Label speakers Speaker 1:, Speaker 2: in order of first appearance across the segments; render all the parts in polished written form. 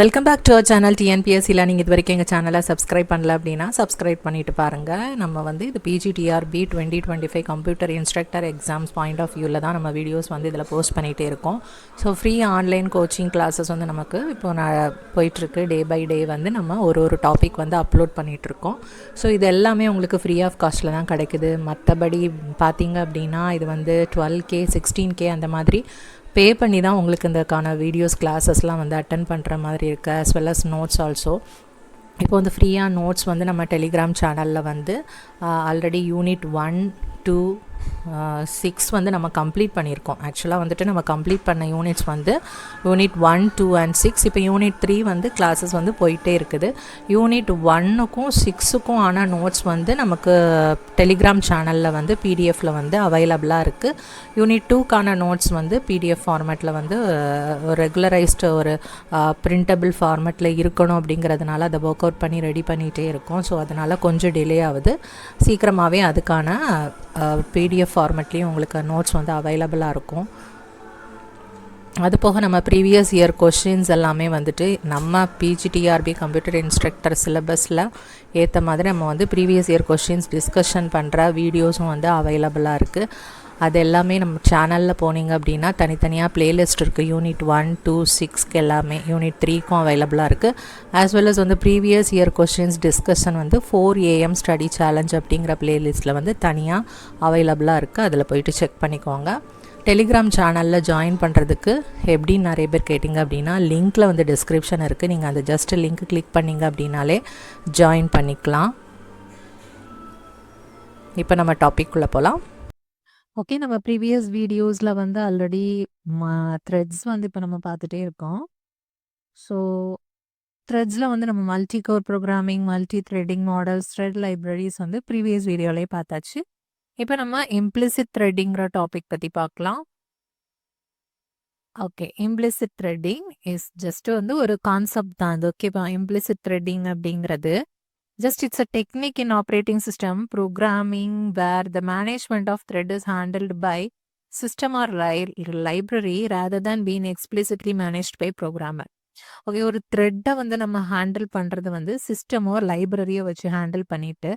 Speaker 1: Welcome back to our channel TNPSC. நீங்கள் இது வரைக்கும் எங்கள் சேனலை சப்ஸ்கிரைப் பண்ணல அப்படின்னா சப்ஸ்கிரைப் பண்ணிவிட்டு பாருங்கள். நம்ம வந்து இது PGTRB 2025 computer instructor exams point of வியூவில் தான் நம்ம வீடியோஸ் வந்து இதில் போஸ்ட் பண்ணிகிட்டே இருக்கோம். So free online coaching classes வந்து நமக்கு இப்போ போயிட்டுருக்கு. டே பை டே வந்து நம்ம ஒரு டாபிக் வந்து அப்லோட் பண்ணிகிட்ருக்கோம். ஸோ இது எல்லாமே உங்களுக்கு ஃப்ரீ ஆஃப் காஸ்ட்டில் தான் கிடைக்குது. மற்றபடி பார்த்தீங்க அப்படின்னா இது வந்து 12K 16K அந்த மாதிரி பே பண்ணி தான் உங்களுக்கு இதுக்கான வீடியோஸ் கிளாஸஸ்லாம் வந்து அட்டன் பண்ணுற மாதிரி இருக்குது. as well as notes also. இப்போ வந்து ஃப்ரீயாக நோட்ஸ் வந்து நம்ம டெலிகிராம் சேனலில் வந்து ஆல்ரெடி யூனிட் 1 2 6 வந்து நம்ம கம்ப்ளீட் பண்ணியிருக்கோம். ஆக்சுவலாக வந்துட்டு நம்ம கம்ப்ளீட் பண்ண யூனிட்ஸ் வந்து யூனிட் 1 2 and 6. இப்போ யூனிட் 3 வந்து கிளாஸஸ் வந்து போயிட்டே இருக்குது. யூனிட் 1க்கும் 6க்கும் ஆன நோட்ஸ் வந்து நமக்கு டெலிகிராம் சேனலில் வந்து பிடிஎஃப்பில் வந்து அவைலபிளாக இருக்குது. யூனிட் 2க்கான நோட்ஸ் வந்து பிடிஎஃப் ஃபார்மேட்டில் வந்து ரெகுலரைஸ்டு ஒரு பிரிண்டபிள் ஃபார்மேட்டில் இருக்கணும் அப்படிங்கிறதுனால அதை ஒர்க் அவுட் பண்ணி ரெடி பண்ணிகிட்டே இருக்கோம். ஸோ அதனால் கொஞ்சம் டிலே ஆகுது. சீக்கிரமாகவே அதுக்கான பிடிஎஃப் ஃபார்மேட்லேயும் உங்களுக்கு நோட்ஸ் வந்து அவைலபிளாக இருக்கும். அது போக நம்ம ப்ரீவியஸ் இயர் கொஷின்ஸ் எல்லாமே வந்துட்டு நம்ம PGTRB கம்ப்யூட்டர் இன்ஸ்ட்ரக்டர் சிலபஸில் ஏற்ற மாதிரி நம்ம வந்து ப்ரீவியஸ் இயர் கொஷின்ஸ் டிஸ்கஷன் பண்ணுற வீடியோஸும் வந்து அவைலபிளாக இருக்குது. அது எல்லாமே நம்ம சேனலில் போனீங்க அப்படின்னா தனித்தனியாக ப்ளேலிஸ்ட் இருக்குது. யூனிட் 1 2 6க்கு எல்லாமே, யூனிட் 3க்கும் அவைலபிளாக இருக்குது. ஆஸ் வெல் அஸ் வந்து ப்ரீவியஸ் இயர் கொஷின்ஸ் டிஸ்கஷன் வந்து 4 AM ஸ்டடி சேலஞ்ச் அப்படிங்கிற ப்ளேலிஸ்ட்டில் வந்து தனியாக அவைலபிளாக இருக்குது. அதில் போயிட்டு செக் பண்ணிக்கோங்க. டெலிகிராம் சேனலில் ஜாயின் பண்ணுறதுக்கு எப்படின்னு நிறைய பேர் கேட்டிங்க அப்படின்னா லிங்க்கில் வந்து டிஸ்கிரிப்ஷன் இருக்குது. நீங்கள் அந்த ஜஸ்ட் லிங்க் கிளிக் பண்ணிங்க அப்படின்னாலே ஜாயின் பண்ணிக்கலாம். இப்போ நம்ம டாபிக்குள்ளே போகலாம். ஓகே, நம்ம ப்ரீவியஸ் வீடியோஸில் வந்து ஆல்ரெடி த்ரெட்ஸ் வந்து இப்போ நம்ம பார்த்துட்டே இருக்கோம். ஸோ த்ரெட்ஸில் வந்து நம்ம multi core programming, multi threading models, thread libraries வந்து ப்ரீவியஸ் வீடியோலேயே பார்த்தாச்சு. இப்போ நம்ம இம்ப்ளிசிட் த்ரெட்டிங்கிற டாபிக் பற்றி பார்க்கலாம். Okay, implicit threading is just வந்து ஒரு கான்செப்ட் தான் அது. ஓகேவா? இம்ப்ளிசிட் த்ரெட்டிங் அப்படிங்கிறது just it's a technique in operating system programming where the management of thread is handled by system or library rather than being explicitly managed by programmer. Okay, ஒரு த்ரெட்டை வந்து நம்ம ஹேண்டில் பண்ணுறது வந்து சிஸ்டமோ லைப்ரரியோ வச்சு ஹேண்டில் பண்ணிட்டு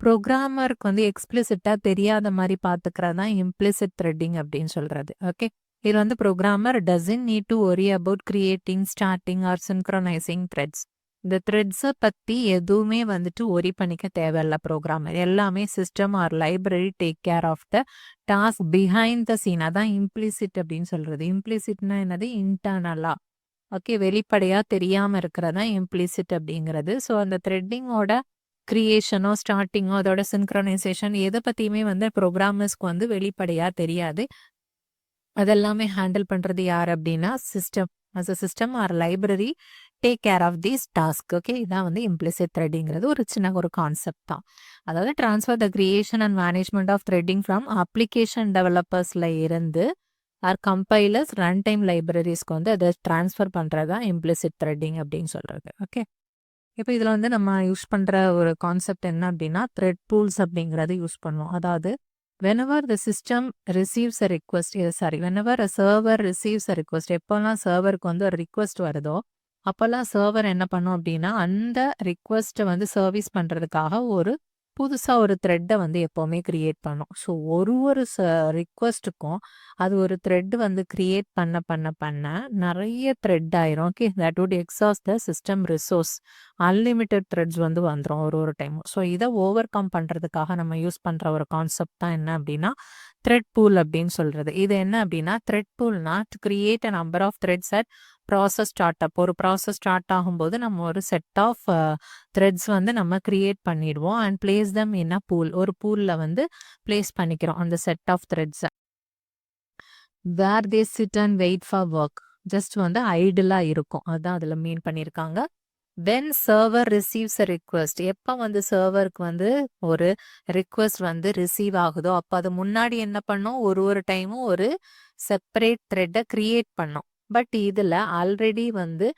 Speaker 1: ப்ரோக்ராமருக்கு வந்து எக்ஸ்பிளிசிட்டாக தெரியாத மாதிரி பார்த்துக்கிறது தான் இம்ப்ளிசிட் த்ரெட்டிங் அப்படின்னு சொல்கிறது. ஓகே, இது வந்து programmer doesn't need to worry about creating, starting or synchronising threads. இந்த த்ரெட்ஸை பற்றி எதுவுமே வந்துட்டு ஒரி பண்ணிக்க தேவையில்ல ப்ரோக்ராமர். எல்லாமே system or library take care of the task behind the scene. அதான் இம்ப்ளிசிட் அப்படின்னு சொல்கிறது. இம்ப்ளிசிட்னா என்னது? இன்டர்னலாக, ஓகே, வெளிப்படையாக தெரியாமல் இருக்கிறது தான் இம்ப்ளிசிட் அப்படிங்கிறது. ஸோ அந்த த்ரெட்டிங்கோட கிரியேஷனோ ஸ்டார்டிங்கோ அதோட சின்க்ரனைசேஷன் எதை பற்றியுமே வந்து ப்ரோக்ராமர்ஸ்க்கு வந்து வெளிப்படையாக தெரியாது. அதெல்லாமே ஹேண்டில் பண்ணுறது யார் அப்படின்னா system. As a system or library take care of these task. Okay, இதான் வந்து இம்ப்ளிசிட் த்ரெட்டிங்கிறது ஒரு சின்ன ஒரு கான்செப்ட் தான். அதாவது transfer the creation and management of threading from application டெவலப்பர்ஸில் இருந்து ஆர் கம்பைலர்ஸ் ரன் டைம் லைப்ரரிஸ்க்கு வந்து அதை ட்ரான்ஸ்ஃபர் பண்ணுறது தான் இம்ப்ளிசிட் த்ரெட்டிங் அப்படின்னு சொல்கிறது. ஓகே, இப்போ இதில் வந்து நம்ம யூஸ் பண்ணுற ஒரு கான்செப்ட் என்ன அப்படின்னா த்ரெட் பூல்ஸ் அப்படிங்கிறது யூஸ் பண்ணுவோம். அதாவது whenever the system receives a request, whenever a server receives a request, எப்போல்லாம் சர்வருக்கு வந்து ஒரு ரிக்வெஸ்ட் வருதோ அப்போல்லாம் சர்வர் என்ன பண்ணும் அப்படின்னா அந்த ரிக்வெஸ்ட்டை வந்து சர்வீஸ் பண்ணுறதுக்காக புதுசாக ஒரு த்ரெட்டை வந்து எப்போவுமே க்ரியேட் பண்ணும். ஸோ ஒரு ரிக்வெஸ்ட்டுக்கும் அது ஒரு த்ரெட் வந்து க்ரியேட் பண்ண நிறைய த்ரெட் ஆயிரும். Okay, that would exhaust the system resource. Unlimited threads வந்து வந்துடும் ஒரு டைமும். ஸோ இதை ஓவர் கம் பண்ணுறதுக்காக நம்ம யூஸ் பண்ணுற ஒரு கான்செப்ட் தான் என்ன அப்படின்னா த்ரெட் பூல் அப்படின்னு சொல்கிறது. இது என்ன அப்படின்னா த்ரெட் பூல்னா to create a number of threads at process start up. ஒரு ப்ராசஸ் ஸ்டார்ட் ஆகும்போது நம்ம ஒரு செட் ஆஃப் த்ரெட்ஸ் வந்து நம்ம கிரியேட் பண்ணிடுவோம் and place them in a pool. ஒரு பூலில் வந்து பிளேஸ் பண்ணிக்கிறோம் அந்த செட் ஆஃப் த்ரெட்ஸை. Where they sit and wait for work, just வந்து ஐடிலாக இருக்கும். அதுதான் அதில் மீன் பண்ணியிருக்காங்க. when server receives a request, எப்போ வந்து சர்வருக்கு வந்து ஒரு ரிக்வெஸ்ட் வந்து ரிசீவ் ஆகுதோ அப்போ அது முன்னாடி என்ன பண்ணோம், ஒரு டைமும் ஒரு செப்பரேட் த்ரெட்டை கிரியேட் பண்ணோம். பட் இதில் ஆல்ரெடி வந்து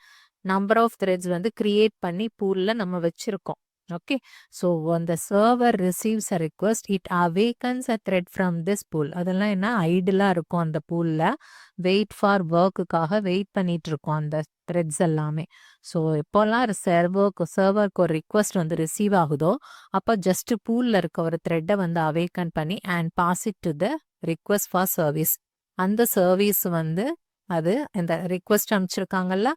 Speaker 1: நம்பர் ஆஃப் த்ரெட்ஸ் வந்து கிரியேட் பண்ணி பூலில் நம்ம வச்சுருக்கோம். Okay, so when the server receives a request, it awakens a thread from this pool. அதெல்லாம் என்ன ஐடிலா இருக்கும் அந்த பூல்ல வெயிட் ஃபார் ஒர்க்குக்காக வெயிட் பண்ணிட்டு இருக்கோம் அந்த த்ரெட்ஸ் எல்லாமே. ஸோ எப்போல்லாம் சர்வருக்கு ஒரு ரிக்வஸ்ட் வந்து ரிசீவ் ஆகுதோ அப்போ ஜஸ்ட் பூல்ல இருக்க ஒரு த்ரெட்டை வந்து அவேக்கன் பண்ணி and pass it to the request for service. அந்த சர்வீஸ் வந்து அது இந்த ரிக்வஸ்ட் அனுப்பிச்சிருக்காங்கல்ல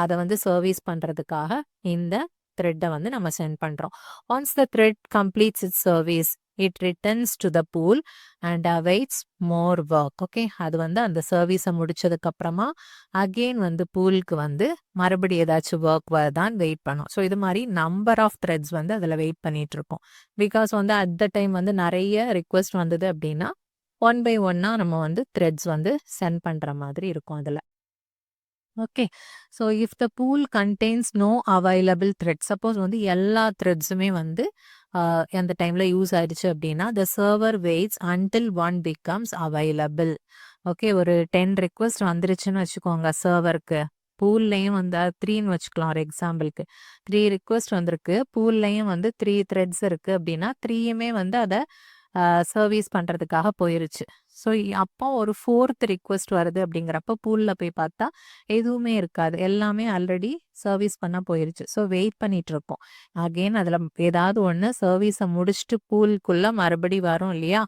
Speaker 1: அதை வந்து சர்வீஸ் பண்றதுக்காக இந்த த்ரெட்டை வந்து நம்ம சென்ட் பண்றோம். Once the thread completes it's service it returns to the pool and awaits more work. Okay, அது வந்து அந்த சர்வீஸை முடிச்சதுக்கு அப்புறமா அகெயின் வந்து பூலுக்கு வந்து மறுபடியும் ஏதாச்சும் ஒர்க் வரதான் வெயிட் பண்ணும். ஸோ இது மாதிரி நம்பர் ஆஃப் த்ரெட்ஸ் வந்து அதில் வெயிட் பண்ணிட்டு இருக்கோம். பிகாஸ் வந்து அட் த டைம் வந்து நிறைய ரிக்வெஸ்ட் வந்தது அப்படின்னா ஒன் பை ஒன்னா நம்ம வந்து த்ரெட்ஸ் வந்து சென்ட் பண்ற மாதிரி இருக்கும் அதில். Okay, so if the pool contains no available thread, suppose வந்து எல்லா த்ரெட்ஸுமே வந்து அந்த டைம்ல யூஸ் ஆயிடுச்சு அப்படின்னா the server waits until one becomes available. Okay, ஒரு 10 ரிக்வெஸ்ட் வந்துருச்சுன்னு வச்சுக்கோங்க சர்வருக்கு, பூல்லையும் வந்து 3ன்னு வச்சுக்கலாம் ஒரு எக்ஸாம்பிளுக்கு. 3 ரிக்வெஸ்ட் வந்திருக்கு, பூல்லையும் வந்து 3 த்ரெட்ஸ் இருக்கு அப்படின்னா 3யுமே வந்து அதை சர்வீஸ் பண்ணுறதுக்காக போயிருச்சு. ஸோ அப்போ ஒரு 4th ரிக்வெஸ்ட் வருது அப்படிங்கிறப்ப பூலில் போய் பார்த்தா எதுவுமே இருக்காது, எல்லாமே ஆல்ரெடி சர்வீஸ் பண்ண போயிருச்சு. ஸோ வெயிட் பண்ணிட்டு இருப்போம். அகெயின் அதில் ஏதாவது ஒன்று சர்வீஸை முடிச்சுட்டு பூலுக்குள்ளே மறுபடி வரும் இல்லையா,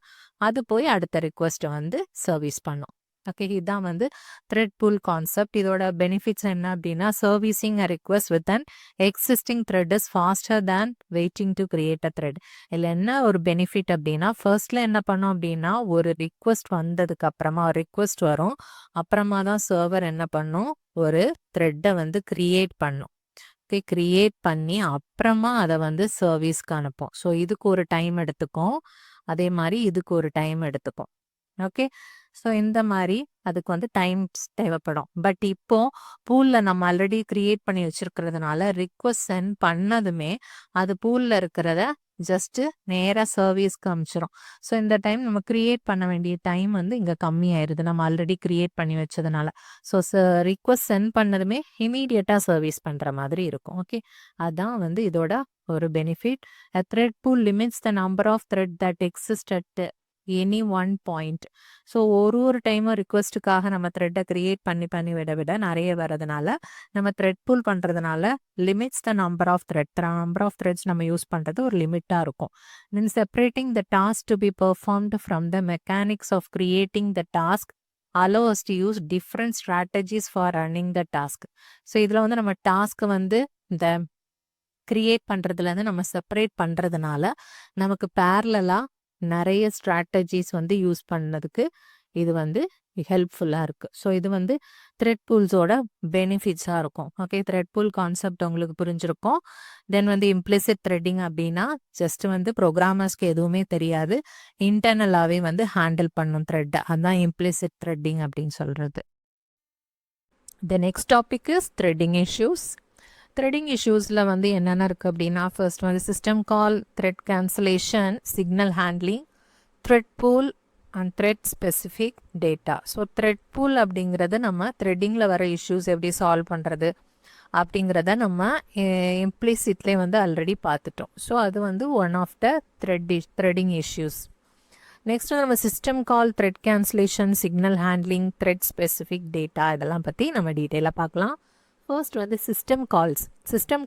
Speaker 1: அது போய் அடுத்த ரிக்வெஸ்ட்டை வந்து சர்வீஸ் பண்ணும். ஓகே, இதுதான் வந்து த்ரெட் பூல் கான்செப்ட். இதோட பெனிஃபிட்ஸ் என்ன அப்படின்னா servicing a request with an existing thread is pastor than waiting to create a thread. இதில் என்ன ஒரு பெனிஃபிட் அப்படின்னா ஃபர்ஸ்ட்ல என்ன பண்ணோம் அப்படின்னா ஒரு ரிக்வெஸ்ட் வந்ததுக்கு அப்புறமா ஒரு ரிக்வெஸ்ட் வரும், அப்புறமா தான் சர்வர் என்ன பண்ணும் ஒரு த்ரெட்டை வந்து கிரியேட் பண்ணும். ஓகே, கிரியேட் பண்ணி அப்புறமா அதை வந்து சர்வீஸ்க்கு அனுப்போம். ஸோ இதுக்கு ஒரு டைம் எடுத்துக்கும், அதே மாதிரி இதுக்கு ஒரு டைம் எடுத்துக்கும். ஓகே, ஸோ இந்த மாதிரி அதுக்கு வந்து டைம்ஸ் தேவைப்படும். பட் இப்போ பூலில் நம்ம ஆல்ரெடி கிரியேட் பண்ணி வச்சிருக்கிறதுனால ரிக்வஸ்ட் சென்ட் பண்ணதுமே அது பூலில் இருக்கிறத ஜஸ்ட்டு நேராக சர்வீஸ்க்கு அனுப்பிச்சிடும். ஸோ இந்த டைம் நம்ம கிரியேட் பண்ண வேண்டிய டைம் வந்து இங்கே கம்மியாயிருது நம்ம ஆல்ரெடி கிரியேட் பண்ணி வச்சதுனால. ஸோ ரிக்வஸ்ட் சென்ட் பண்ணதுமே இமீடியட்டாக சர்வீஸ் பண்ணுற மாதிரி இருக்கும். ஓகே, அதான் வந்து இதோட ஒரு benefit. A thread pool limits the number of thread that exist at any one point. So ஒரு டைமும் ரிக்வெஸ்ட்டுக்காக நம்ம த்ரெட்டை கிரியேட் பண்ணி விட நிறைய வரதுனால நம்ம த்ரெட் பூல் பண்ணுறதுனால limits the number of threads நம்ம யூஸ் பண்ணுறது ஒரு லிமிட்டாக இருக்கும். Then separating the task to be performed from the mechanics of creating the task allow us to use different strategies for running the task. So இதில் வந்து நம்ம task வந்து இந்த கிரியேட் பண்ணுறதுலேருந்து நம்ம செப்பரேட் பண்ணுறதுனால நமக்கு பேரலாக நிறைய ஸ்ட்ராட்டஜிஸ் வந்து யூஸ் பண்ணதுக்கு இது வந்து ஹெல்ப்ஃபுல்லாக இருக்குது. ஸோ இது வந்து த்ரெட் பூல்ஸோட பெனிஃபிட்ஸாக இருக்கும். ஓகே, த்ரெட் பூல் கான்செப்ட் உங்களுக்கு புரிஞ்சிருக்கும். தென் வந்து இம்ப்ளிசிட் த்ரெட்டிங் அப்படின்னா ஜஸ்ட் வந்து ப்ரோக்ராமர்ஸ்க்கு எதுவுமே தெரியாது, இன்டர்னலாகவே வந்து ஹேண்டில் பண்ணும் த்ரெட்டை, அதுதான் இம்ப்ளிசிட் த்ரெட்டிங் அப்படின்னு சொல்கிறது. The next topic is threading issues. Threading இஷ்யூஸில் வந்து என்னென்ன இருக்குது அப்படின்னா ஃபர்ஸ்ட் வந்து system call, thread cancellation, signal handling, thread pool and thread specific data. So thread pool அப்படிங்கிறது நம்ம த்ரெட்டிங்கில் வர இஷ்யூஸ் எப்படி சால்வ் பண்ணுறது அப்படிங்கிறத நம்ம இம்ப்ளிசிட்லேயே வந்து ஆல்ரெடி பார்த்துட்டோம். ஸோ அது வந்து one of the threading issues. Next நம்ம system call, thread cancellation, signal handling, thread specific data இதெல்லாம் பற்றி நம்ம டீட்டெயிலாக பார்க்கலாம். ஃபர்ஸ்ட் வந்து சிஸ்டம்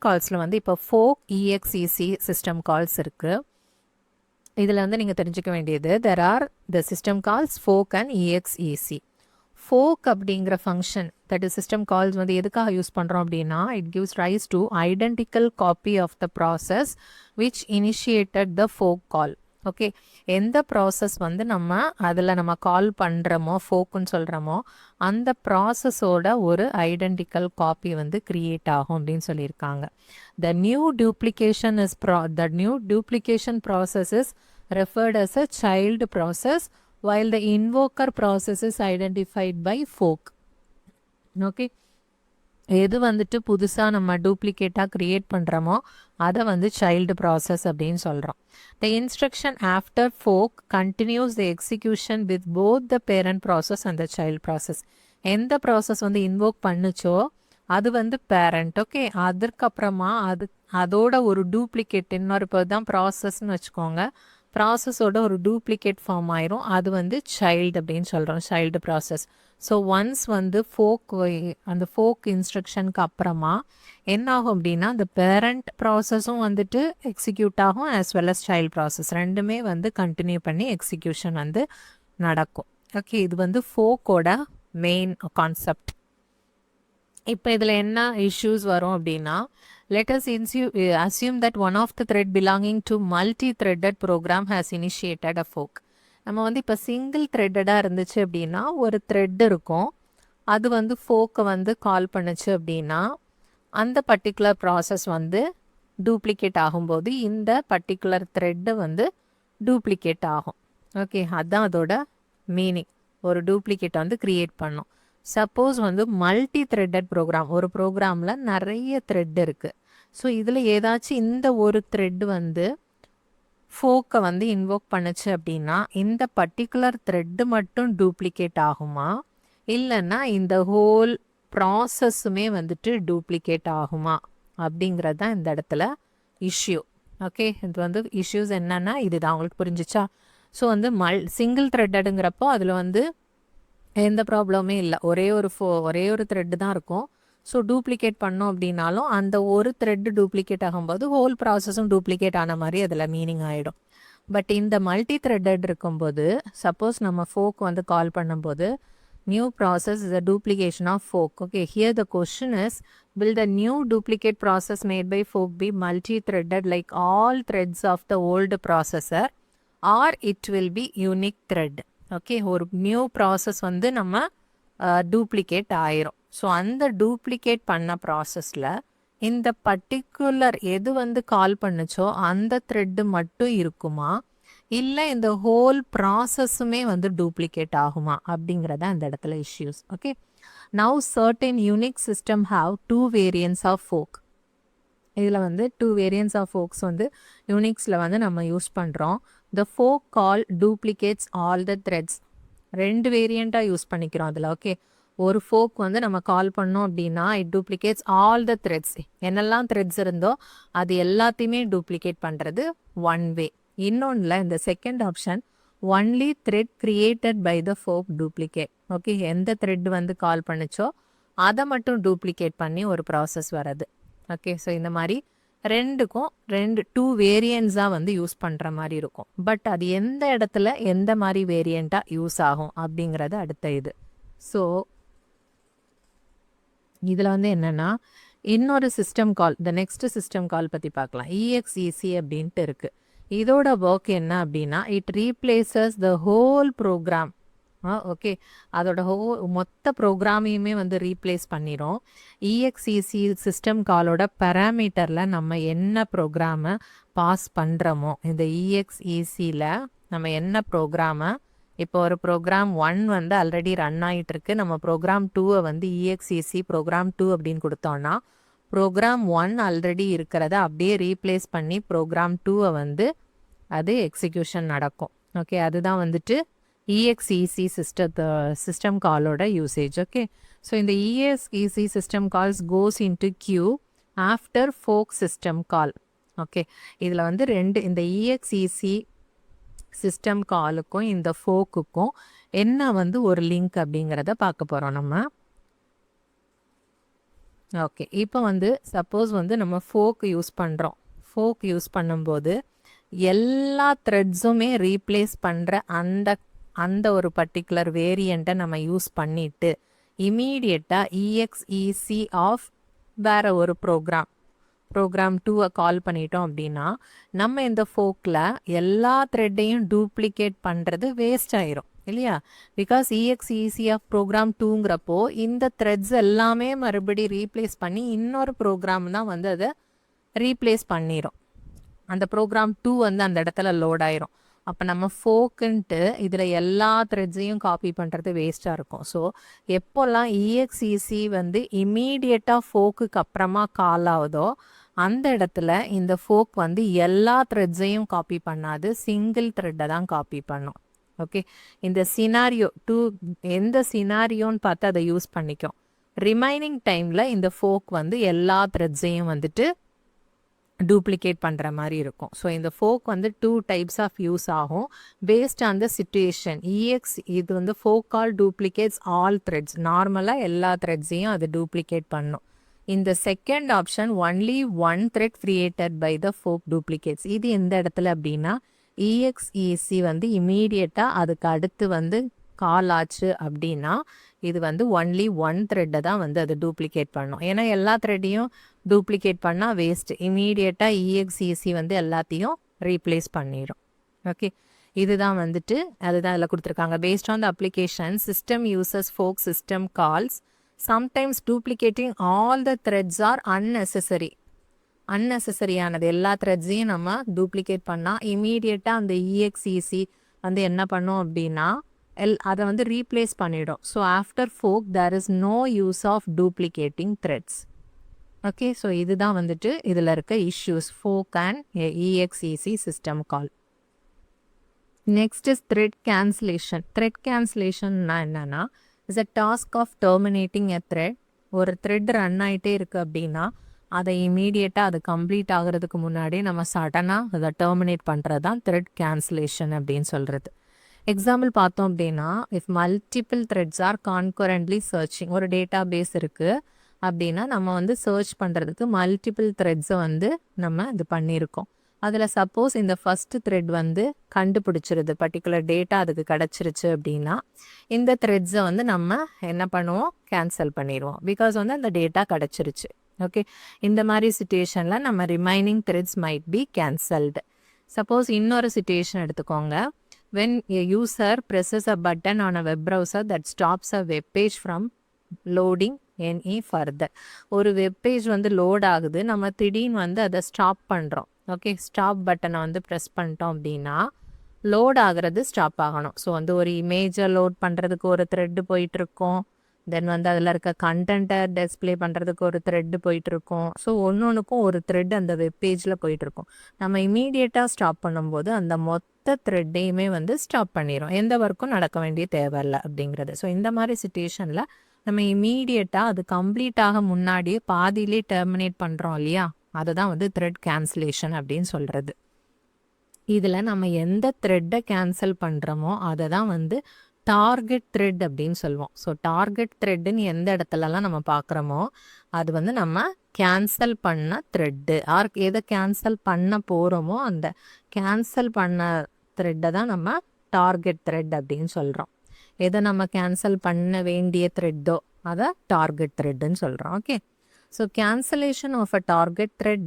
Speaker 1: கால்ஸில் வந்து இப்போ ஃபோக், EXEC சிஸ்டம் கால்ஸ் இருக்குது. இதில் வந்து நீங்கள் தெரிஞ்சுக்க வேண்டியது there are the system calls fork and EXEC. Fork அப்படிங்கிற function that is system calls வந்து எதுக்காக யூஸ் பண்ணுறோம் அப்படின்னா it gives rise to identical copy of the process which initiated the fork call. Okay, எந்த ப்ராசஸ் வந்து அதில் நம்ம கால் பண்ணுறோமோ ஃபோக்குன்னு சொல்கிறோமோ அந்த ப்ராசஸோட ஒரு ஐடென்டிக்கல் காப்பி வந்து கிரியேட் ஆகும் அப்படின்னு சொல்லியிருக்காங்க. The new duplication process is referred as a child process while the invoker process is identified by fork. Okay, எது வந்துட்டு புதுசாக நம்ம டூப்ளிகேட்டாக க்ரியேட் பண்ணுறோமோ அதை வந்து சைல்டு ப்ராசஸ் அப்படின்னு சொல்கிறோம். The instruction after fork continues the execution with both the parent process and the child process. எந்த ப்ராசஸ் வந்து இன்வோக் பண்ணுச்சோ அது வந்து பேரண்ட். ஓகே, அதற்கப்புறமா அதோட ஒரு டூப்ளிகேட் இன்னொரு இப்போ தான் ப்ராசஸ்ன்னு வச்சுக்கோங்க. ப்ராசஸோட ஒரு டூப்ளிகேட் ஃபார்ம் ஆயிரும். அது வந்து சைல்டு அப்படின்னு சொல்கிறோம், சைல்டு ப்ராசஸ். ஸோ ஒன்ஸ் வந்து அந்த ஃபோக் இன்ஸ்ட்ரக்ஷனுக்கு அப்புறமா என்ன ஆகும் அப்படின்னா அந்த பேரண்ட் ப்ராசஸும் வந்துட்டு எக்ஸிக்யூட் ஆகும், as well as child process ரெண்டுமே வந்து கண்டினியூ பண்ணி எக்ஸிக்யூஷன் வந்து நடக்கும். ஓகே, இது வந்து ஃபோக்கோட மெயின் கான்செப்ட். இப்போ இதில் என்ன இஷ்யூஸ் வரும் அப்படின்னா, let us assume that one of the thread belonging to multi-threaded program has initiated a fork. நம்ம வந்து இப்போ சிங்கிள் த்ரெட்டடாக இருந்துச்சு அப்படின்னா ஒரு த்ரெட் இருக்கும், அது வந்து ஃபோக்கை வந்து கால் பண்ணுச்சு அப்படின்னா அந்த பர்டிகுலர் ப்ராசஸ் வந்து டூப்ளிகேட் ஆகும்போது இந்த பர்டிகுலர் த்ரெட்டு வந்து டூப்ளிகேட் ஆகும். ஓகே, அதுதான் அதோட மீனிங். ஒரு டூப்ளிகேட் வந்து க்ரியேட் பண்ணும். சப்போஸ் வந்து மல்டி த்ரெட்டட் ப்ரோக்ராம், ஒரு ப்ரோக்ராமில் நிறைய த்ரெட் இருக்குது. ஸோ இதில் ஏதாச்சும் இந்த ஒரு த்ரெட் வந்து ஃபோக்கை வந்து இன்வோக் பண்ணுச்சு அப்படின்னா இந்த பர்டிகுலர் த்ரெட்டு மட்டும் டூப்ளிகேட் ஆகுமா, இல்லைன்னா இந்த ஹோல் ப்ராசஸுமே வந்துட்டு டூப்ளிகேட் ஆகுமா அப்படிங்கிறது தான் இந்த இடத்துல இஷ்யூ. ஓகே, இது வந்து இஷ்யூஸ் என்னன்னா இதுதான். உங்களுக்கு புரிஞ்சிச்சா? ஸோ வந்து சிங்கிள் த்ரெட்டடுங்கிறப்போ அதில் வந்து எந்த ப்ராப்ளமே இல்லை, ஒரே ஒரு த்ரெட்டு தான் இருக்கும். ஸோ டூப்ளிகேட் பண்ணோம் அப்படின்னாலும் அந்த ஒரு த்ரெட்டு டூப்ளிகேட் ஆகும்போது ஹோல் ப்ராசஸும் டூப்ளிகேட் ஆன மாதிரி அதில் மீனிங் ஆகிடும். பட் இந்த மல்டி த்ரெட்டட் இருக்கும்போது சப்போஸ் நம்ம ஃபோக் வந்து கால் பண்ணும்போது new process is a duplication of fork. Okay, here the question is, will the new duplicate process made by fork be multi-threaded like all threads of the old processor or it will be unique thread? Okay, ஒரு new process வந்து நம்ம duplicate ஆயிரும். So அந்த duplicate பண்ண ப்ராசஸில் இந்த particular எது வந்து கால் பண்ணுச்சோ அந்த த்ரெட்டு மட்டும் இருக்குமா, இல்லை இந்த ஹோல் ப்ராசஸுமே வந்து டூப்ளிகேட் ஆகுமா அப்படிங்கிறத அந்த இடத்துல issues. Okay, now certain unique system have 2 variants of fork. இதில் வந்து 2 வேரியன்ட்ஸ் ஆஃப் ஃபோக்ஸ் வந்து யூனிக்ஸில் வந்து நம்ம யூஸ் பண்ணுறோம். The fork call duplicates all the threads. 2 வேரியண்ட்டாக யூஸ் பண்ணிக்கிறோம் அதில். ஓகே, ஒரு ஃபோக் வந்து நம்ம கால் பண்ணோம் அப்படின்னா it duplicates all the threads. என்னெல்லாம் த்ரெட்ஸ் இருந்தோ அது எல்லாத்தையுமே டூப்ளிகேட் பண்ணுறது ஒன் வே. இன்னொன்றில் இந்த second option only thread created by the fork duplicate. Okay, எந்த த்ரெட் வந்து கால் பண்ணுச்சோ அதை மட்டும் டூப்ளிகேட் பண்ணி ஒரு ப்ராசஸ் வர்றது. ஓகே, ஸோ இந்த மாதிரி ரெண்டுக்கும் 2 வேரியன்ட்ஸாக வந்து யூஸ் பண்ணுற மாதிரி இருக்கும். பட் அது எந்த இடத்துல எந்த மாதிரி வேரியண்ட்டாக யூஸ் ஆகும் அப்படிங்கிறது அடுத்த இது. ஸோ இதில் வந்து என்னென்னா இன்னொரு system call, the next system call பற்றி பார்க்கலாம். EXEC அப்படின்ட்டு இருக்குது. இதோட ஒர்க் என்ன அப்படின்னா it replaces the whole program. Okay, அதோட மொத்த ப்ரோக்ராமையுமே வந்து ரீப்ளேஸ் பண்ணிடும். EXEC சிஸ்டம் காலோட பேராமீட்டரில் நம்ம என்ன ப்ரோக்ராமை பாஸ் பண்ணுறோமோ, இந்த EXECயில் நம்ம என்ன ப்ரோக்ராமை, இப்போ ஒரு ப்ரோக்ராம் 1 வந்து ஆல்ரெடி ரன் ஆகிட்டு இருக்கு, நம்ம ப்ரோக்ராம் 2 வந்து EXEC ப்ரோக்ராம் 2 அப்படின்னு கொடுத்தோன்னா ப்ரோக்ராம் 1 ஆல்ரெடி இருக்கிறத அப்படியே ரீப்ளேஸ் பண்ணி ப்ரோக்ராம் 2 வந்து அது எக்ஸிக்யூஷன் நடக்கும். ஓகே, அதுதான் வந்துட்டு EXEC சிஸ்டம் காலோட யூசேஜ். ஓகே, ஸோ இந்த EXEC system calls goes into queue after fork system call. Okay, இதில் வந்து இந்த EXEC சிஸ்டம் காலுக்கும் இந்த ஃபோக்குக்கும் என்ன வந்து ஒரு லிங்க் அப்படிங்கிறத பார்க்க போகிறோம் நம்ம. ஓகே, இப்போ வந்து சப்போஸ் வந்து நம்ம ஃபோக் யூஸ் பண்ணுறோம். ஃபோக் யூஸ் பண்ணும்போது எல்லா த்ரெட்ஸுமே ரீப்ளேஸ் பண்ணுற அந்த ஒரு பர்டிகுலர் வேரியண்ட்டை நம்ம யூஸ் பண்ணிவிட்டு இமீடியட்டாக EXEC ஆஃப் வேறு ஒரு ப்ரோக்ராம் 2 கால் பண்ணிட்டோம் அப்படின்னா நம்ம இந்த ஃபோக்கில் எல்லா த்ரெட்டையும் டூப்ளிகேட் பண்ணுறது வேஸ்ட் ஆயிரும் இல்லையா? பிகாஸ் EXEC ஆஃப் ப்ரோக்ராம் 2ங்கிறப்போ இந்த த்ரெட்ஸ் எல்லாமே மறுபடி ரீப்ளேஸ் பண்ணி இன்னொரு ப்ரோக்ராம் தான் வந்து அதை ரீப்ளேஸ் பண்ணிடும். அந்த ப்ரோக்ராம் 2 வந்து அந்த இடத்துல லோட் ஆயிரும். அப்போ நம்ம ஃபோக்குன்ட்டு இதில் எல்லா த்ரெட்ஸையும் காப்பி பண்ணுறது வேஸ்ட்டாக இருக்கும். ஸோ எப்போல்லாம் EXEC வந்து இமீடியட்டாக ஃபோக்குக்கு அப்புறமா கால் ஆகுதோ அந்த இடத்துல இந்த ஃபோக் வந்து எல்லா த்ரெட்ஸையும் காப்பி பண்ணாது, சிங்கிள் த்ரெட்டை தான் காப்பி பண்ணும். ஓகே, இந்த சினாரியோ 2 எந்த சினாரியோன்னு பார்த்து அதை யூஸ் பண்ணிக்கும். ரிமைனிங் டைமில் இந்த ஃபோக் வந்து எல்லா த்ரெட்ஸையும் வந்துட்டு டூப்ளிகேட் பண்ணுற மாதிரி இருக்கும். ஸோ இந்த ஃபோக் வந்து 2 டைப்ஸ் ஆஃப் யூஸ் ஆகும் பேஸ்ட் ஆன் த சிச்சுவேஷன். இஎக்ஸ் இது வந்து fork all duplicates all threads, நார்மலாக எல்லா த்ரெட்ஸையும் அது டூப்ளிகேட் பண்ணும். இந்த second option only one thread created by the fork duplicates. இது எந்த இடத்துல அப்படின்னா இஎக்ஸ்இசி வந்து இமீடியட்டாக அதுக்கு அடுத்து வந்து கால் ஆச்சு அப்படின்னா இது வந்து ஒன்லி ஒன் த்ரெட்டை தான் வந்து அது டூப்ளிகேட் பண்ணும். ஏன்னா எல்லா த்ரெட்டையும் டூப்ளிகேட் பண்ணால் வேஸ்ட். இமீடியட்டாக இஎக்ஸ்இசி வந்து எல்லாத்தையும் ரீப்ளேஸ் பண்ணிடும். ஓகே, இதுதான் வந்துட்டு அதுதான் இதில் கொடுத்துருக்காங்க. Based on the application system uses fork system calls sometimes duplicating all the threads are unnecessary. அன்னெசரியானது எல்லா த்ரெட்ஸையும் நம்ம டூப்ளிகேட் பண்ணால் இமீடியட்டாக அந்த இஎக்ஸ்இசி வந்து என்ன பண்ணும் அப்படின்னா அதை வந்து ரீப்ளேஸ் பண்ணிடும். So after fork there is no use of duplicating threads. Okay, so இதுதான் வந்துட்டு இதில் இருக்க issues fork and E X E C system call. Next is thread cancellation. Thread கேன்சலேஷன்னா என்னன்னா is a task of terminating a thread. ஒரு thread run ஆகிட்டே இருக்குது அப்படின்னா அதை இமீடியட்டாக அது கம்ப்ளீட் ஆகிறதுக்கு முன்னாடி நம்ம சடனாக அதை டெர்மினேட் பண்ணுறது தான் த்ரெட் கேன்சலேஷன் அப்படின்னு சொல்கிறது. எக்ஸாம்பிள் பார்த்தோம் அப்படின்னா if multiple threads are concurrently searching, ஒரு டேட்டா பேஸ் இருக்குது அப்படின்னா நம்ம வந்து சர்ச் பண்ணுறதுக்கு மல்டிபிள் த்ரெட்ஸை வந்து நம்ம இது பண்ணியிருக்கோம். அதில் சப்போஸ் இந்த ஃபஸ்ட்டு த்ரெட் வந்து கண்டுபிடிச்சிருது, பர்டிகுலர் டேட்டா அதுக்கு கிடச்சிருச்சு அப்படின்னா இந்த த்ரெட்ஸை வந்து நம்ம என்ன பண்ணுவோம், கேன்சல் பண்ணிடுவோம். பிகாஸ் வந்து அந்த டேட்டா கிடச்சிருச்சு. ஓகே, இந்த மாதிரி சிச்சுவேஷனில் நம்ம remaining threads might be cancelled. Suppose இன்னொரு சிச்சுவேஷன் எடுத்துக்கோங்க. when a user presses a button on a web browser that stops a web page from loading any further. ஒரு வெப் பேஜ் வந்து லோட் ஆகுது, நம்ம திடீர்னு வந்து அதை ஸ்டாப் பண்ணுறோம். ஓகே, ஸ்டாப் பட்டனை வந்து ப்ரெஸ் பண்ணிட்டோம் அப்படின்னா லோட் ஆகிறது ஸ்டாப் ஆகணும். ஸோ வந்து ஒரு இமேஜை லோட் பண்ணுறதுக்கு ஒரு த்ரெட்டு போயிட்டுருக்கோம், தென் வந்து அதில் இருக்க கண்டென்ட்டை டிஸ்பிளே பண்ணுறதுக்கு ஒரு த்ரெட்டு போயிட்டுருக்கோம். ஸோ ஒன்றுக்கும் ஒரு த்ரெட் அந்த வெப் பேஜில் போயிட்டுருக்கோம். நம்ம இமீடியட்டாக ஸ்டாப் பண்ணும்போது அந்த மொத்த த்ரெட்டையுமே வந்து ஸ்டாப் பண்ணிடும், எந்த ஒர்க்கும் நடக்க வேண்டிய தேவையில்லை அப்படிங்கிறது. ஸோ இந்த மாதிரி சிச்சுவேஷனில் நம்ம இமீடியட்டாக அது கம்ப்ளீட் ஆக முன்னாடியே பாதியிலே டெர்மினேட் பண்ணுறோம் இல்லையா, அதுதான் வந்து த்ரெட் கேன்சலேஷன் அப்படின்னு சொல்கிறது. இதில் நம்ம எந்த த்ரெட்டை கேன்சல் பண்ணுறோமோ அதை தான் வந்து டார்கெட் த்ரெட் அப்படின்னு சொல்லுவோம். ஸோ டார்கெட் த்ரெட்டுன்னு எந்த இடத்துலலாம் நம்ம பார்க்குறோமோ அது வந்து நம்ம கேன்சல் பண்ண த்ரெட்டு, ஆர் எதை கேன்சல் பண்ண போகிறோமோ அந்த கேன்சல் பண்ண த்ரெட்டை தான் நம்ம டார்கெட் த்ரெட் அப்படின்னு சொல்கிறோம். எதை நம்ம கேன்சல் பண்ண வேண்டிய த்ரெட்டோ அதை டார்கெட் த்ரெட்டுன்னு சொல்கிறோம். Okay, so cancellation of a target thread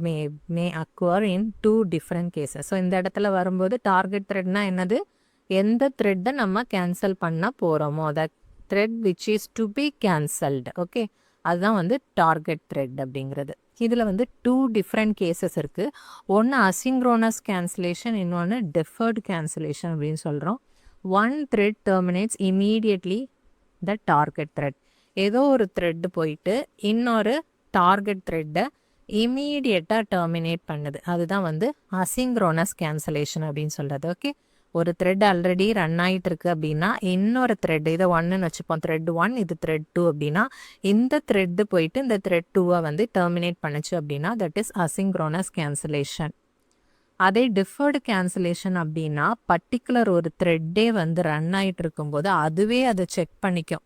Speaker 1: may occur in 2 different cases. So இந்த இடத்துல வரும்போது டார்கெட் த்ரெட்னா என்னது, எந்த த்ரெட்டை நம்ம கேன்சல் பண்ண போகிறோமோ the thread which is to be cancelled. Okay, அதுதான் வந்து டார்கெட் த்ரெட் அப்படிங்கிறது. இதில் வந்து 2 different cases இருக்குது. ஒன்று அசிங்க்ரோனஸ் கேன்சலேஷன், இன்னொன்று டெஃபர்டு கேன்சலேஷன் அப்படின்னு சொல்கிறோம். One thread terminates immediately the target thread. ஏதோ ஒரு த்ரெட்டு போயிட்டு இன்னொரு டார்கெட் த்ரெட்டை இமீடியட்டாக டெர்மினேட் பண்ணுது, அதுதான் வந்து அசிங்க்ரோனஸ் கேன்சலேஷன் அப்படின்னு சொல்கிறது. ஓகே, ஒரு த்ரெட் ஆல்ரெடி ரன் ஆகிட்டு இருக்கு அப்படின்னா இன்னொரு த்ரெட், இதை 1ன்னு வச்சுப்போம், த்ரெட் 1 இது த்ரெட் 2 அப்படின்னா இந்த த்ரெட்டு போயிட்டு இந்த த்ரெட் 2-ஐ வந்து டெர்மினேட் பண்ணுச்சு அப்படின்னா தட் இஸ் அசிங்க்ரோனஸ் கேன்சலேஷன். அதே டிஃபர்டு கேன்சலேஷன் அப்படின்னா பர்டிகுலர் ஒரு த்ரெட்டே வந்து ரன் ஆகிட்டு இருக்கும்போது அதுவே அதை செக் பண்ணிக்கும்,